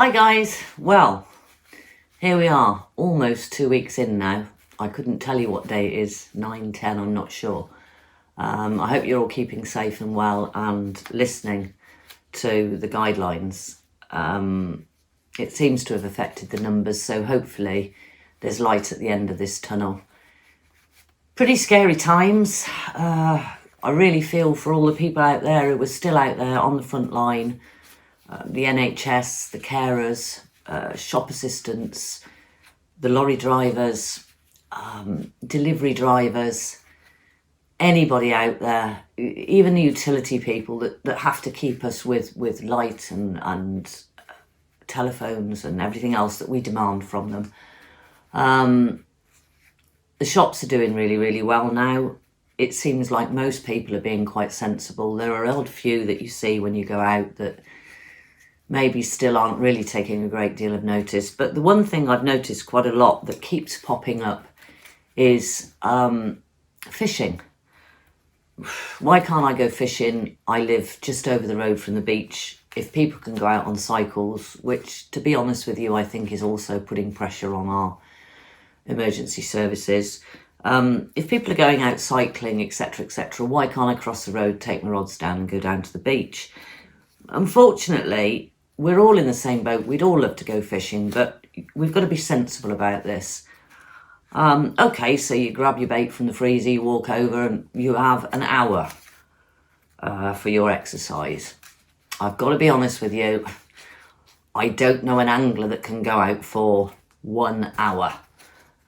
Hi guys, well, here we are, almost 2 weeks in now. I couldn't tell you what day it is, 9, 10, I'm not sure. I hope you're all keeping safe and well and listening to the guidelines. It seems to have affected the numbers, so hopefully there's light at the end of this tunnel. Pretty scary times. I really feel for all the people out there who are still out there on the front line. The NHS, the carers, shop assistants, the lorry drivers, delivery drivers, anybody out there, even the utility people that have to keep us with light and telephones and everything else that we demand from them. The shops are doing really, really well now. It seems like most people are being quite sensible. There are odd few that you see when you go out that maybe still aren't really taking a great deal of notice. But the one thing I've noticed quite a lot that keeps popping up is fishing. Why can't I go fishing? I live just over the road from the beach. If people can go out on cycles, which to be honest with you, I think is also putting pressure on our emergency services. If people are going out cycling, etc., why can't I cross the road, take my rods down and go down to the beach? Unfortunately, we're all in the same boat. We'd all love to go fishing, but we've got to be sensible about this. Okay, so you grab your bait from the freezer, you walk over and you have an hour for your exercise. I've got to be honest with you, I don't know an angler that can go out for 1 hour.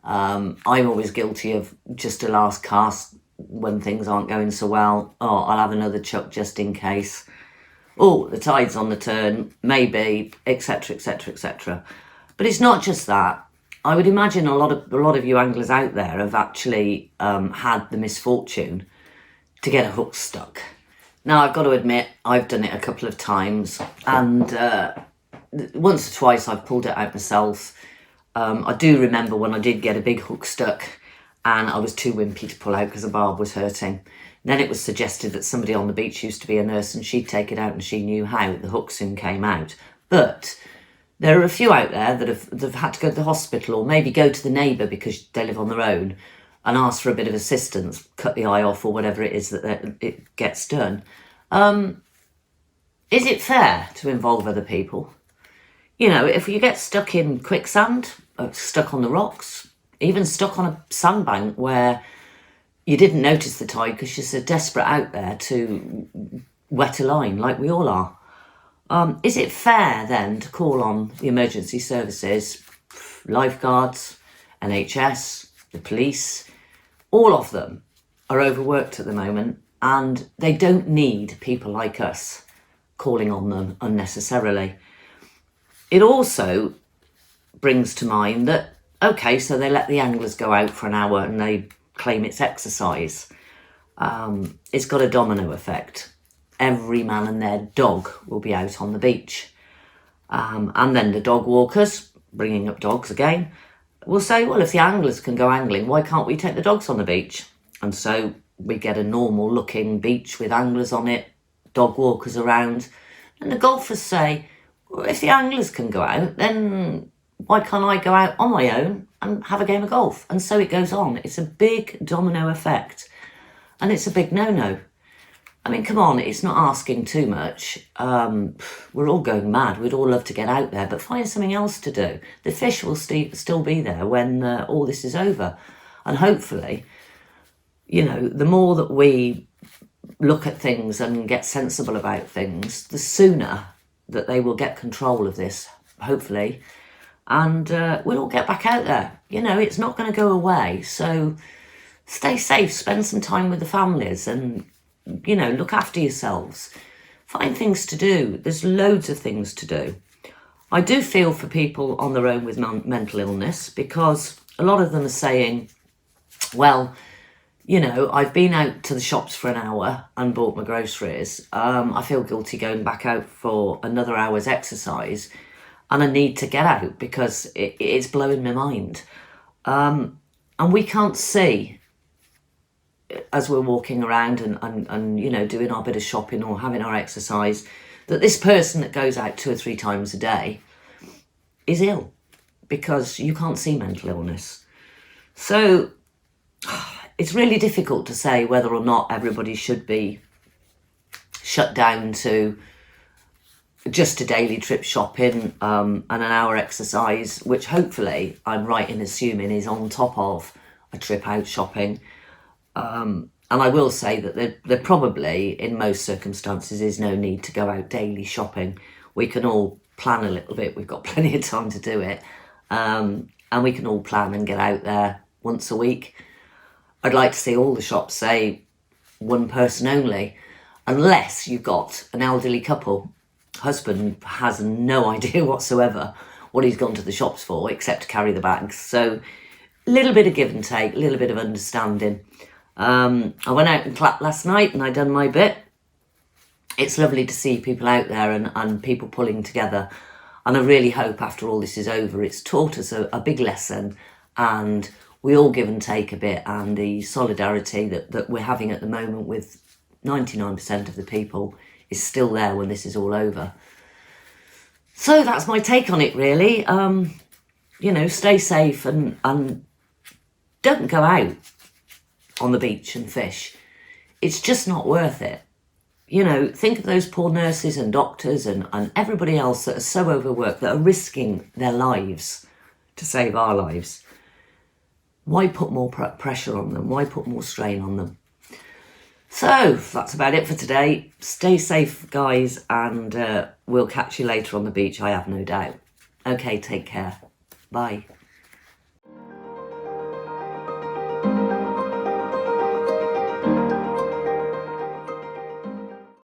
I'm always guilty of just a last cast when things aren't going so well. Oh, I'll have another chuck just in case. Oh, the tide's on the turn, maybe, etc. But it's not just that. I would imagine a lot of you anglers out there have actually had the misfortune to get a hook stuck. Now, I've got to admit, I've done it a couple of times, and once or twice I've pulled it out myself. I do remember when I did get a big hook stuck and I was too wimpy to pull out because the barb was hurting. Then it was suggested that somebody on the beach used to be a nurse and she'd take it out and she knew how. The hook soon came out. But there are a few out there that have had to go to the hospital or maybe go to the neighbour because they live on their own and ask for a bit of assistance, cut the eye off or whatever it is that it gets done. Is it fair to involve other people? You know, if you get stuck in quicksand, stuck on the rocks, even stuck on a sandbank where you didn't notice the tide because you're so desperate out there to wet a line like we all are. Is it fair then to call on the emergency services, lifeguards, NHS, the police? All of them are overworked at the moment and they don't need people like us calling on them unnecessarily. It also brings to mind that, okay, so they let the anglers go out for an hour and they claim it's exercise. It's got a domino effect. Every man and their dog will be out on the beach. And then the dog walkers, bringing up dogs again, will say, well, if the anglers can go angling, why can't we take the dogs on the beach? And so we get a normal looking beach with anglers on it, dog walkers around. And the golfers say, well, if the anglers can go out, then why can't I go out on my own and have a game of golf? And so it goes on. It's a big domino effect. And it's a big no-no. I mean, come on, it's not asking too much. We're all going mad. We'd all love to get out there, but find something else to do. The fish will still be there when all this is over. And hopefully, you know, the more that we look at things and get sensible about things, the sooner that they will get control of this, hopefully, and we'll all get back out there. You know, it's not going to go away, so stay safe, spend some time with the families and, you know, look after yourselves. Find things to do. There's loads of things to do. I do feel for people on their own with mental illness because a lot of them are saying, well, you know, I've been out to the shops for an hour and bought my groceries. I feel guilty going back out for another hour's exercise and I need to get out because it's blowing my mind. And we can't see as we're walking around and you know, doing our bit of shopping or having our exercise, that this person that goes out 2 or 3 times a day is ill because you can't see mental illness. So it's really difficult to say whether or not everybody should be shut down to just a daily trip shopping and an hour exercise, which hopefully I'm right in assuming is on top of a trip out shopping. And I will say that there probably, in most circumstances, is no need to go out daily shopping. We can all plan a little bit. We've got plenty of time to do it. And we can all plan and get out there once a week. I'd like to see all the shops say one person only, unless you've got an elderly couple. Husband has no idea whatsoever what he's gone to the shops for except to carry the bags. So a little bit of give and take, a little bit of understanding. I went out and clapped last night and I done my bit. It's lovely to see people out there and people pulling together. And I really hope after all this is over, it's taught us a big lesson and we all give and take a bit, and the solidarity that we're having at the moment with 99% of the people is still there when this is all over. So that's my take on it, really. Stay safe and don't go out on the beach and fish. It's just not worth it. Think of those poor nurses and doctors and everybody else that are so overworked, that are risking their lives to save our lives. Why put more pressure on them? Why put more strain on them? So that's about it for today. Stay safe, guys, and we'll catch you later on the beach, I have no doubt. Okay, take care. Bye.